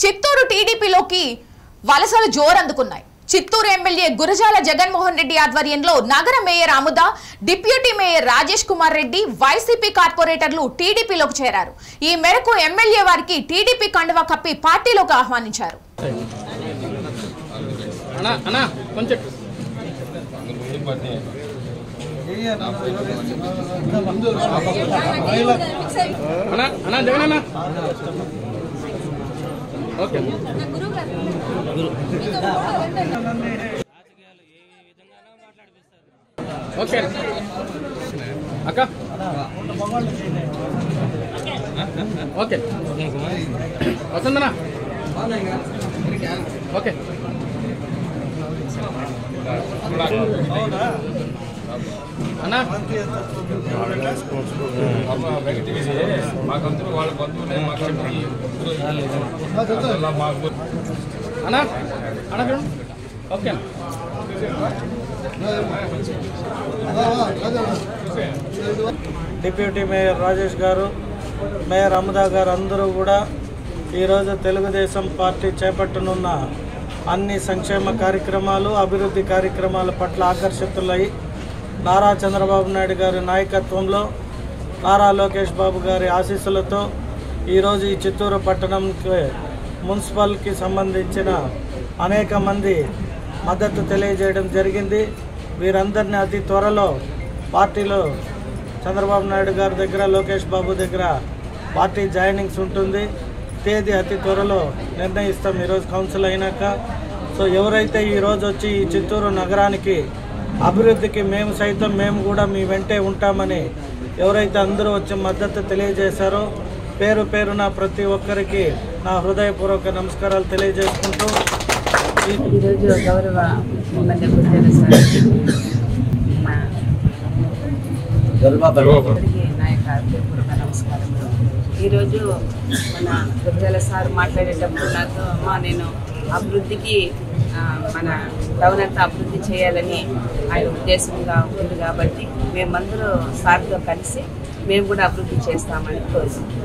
చిత్తూరు టీడీపీలోకి వలసలు జోరందుకున్నాయి. చిత్తూరు ఎమ్మెల్యే గురజాల జగన్మోహన్ రెడ్డి ఆధ్వర్యంలో నగర mayor Amuda, deputy mayor Rajesh Kumar Reddy, YCP కార్పొరేటర్లు టీడీపీలోకి చేరారు. ఈ మేరకు ఎమ్మెల్యే వారికి టీడీపీ కండువా కప్పి పార్టీలోకి ఆహ్వానించారు. ఓకే ఓకే అక్క ఓకే వస్తుందనా ఓకే అన్నా అన్నా అన్నా ఓకే డిప్యూటీ మేయర్ రాజేష్ గారు, మేయర్ అముద గారు అందరూ కూడా ఈరోజు తెలుగుదేశం పార్టీ చేపట్టనున్న అన్ని సంక్షేమ కార్యక్రమాలు, అభివృద్ధి కార్యక్రమాల పట్ల ఆకర్షితులై నారా చంద్రబాబు నాయుడు గారి నాయకత్వంలో, నారా లోకేష్ బాబు గారి ఆశీస్సులతో ఈరోజు ఈ చిత్తూరు పట్టణంకి మున్సిపల్కి సంబంధించిన అనేక మంది మద్దతు తెలియజేయడం జరిగింది. వీరందరినీ అతి త్వరలో పార్టీలో చంద్రబాబు నాయుడు గారి దగ్గర, లోకేష్ బాబు దగ్గర పార్టీ జాయినింగ్స్ ఉంటుంది. తేదీ అతి త్వరలో నిర్ణయిస్తాం ఈరోజు కౌన్సిల్ అయినాక. సో ఎవరైతే ఈరోజు వచ్చి ఈ చిత్తూరు నగరానికి అభివృద్ధికి మేము కూడా మీ వెంటే ఉంటామని ఎవరైతే అందరూ వచ్చి మద్దతు తెలియజేశారో పేరు పేరున ప్రతి ఒక్కరికి నా హృదయపూర్వక నమస్కారాలు తెలియజేసుకుంటూ ఈరోజు గౌరవ ఎమ్మెల్యే గురజాల సార్ నా యొక్క హృదయపూర్వక నమస్కారములు. ఈరోజు మన గురజాల సార్ మాట్లాడేటప్పుడు నాతో అమ్మ నేను అభివృద్ధికి మన టౌన్ అంతా అభివృద్ధి చేయాలని ఆయన ఉద్దేశంగా ఉంది కాబట్టి మేమందరూ సార్తో కలిసి మేము కూడా అభివృద్ధి చేస్తామని కోరుకుంటున్నాం.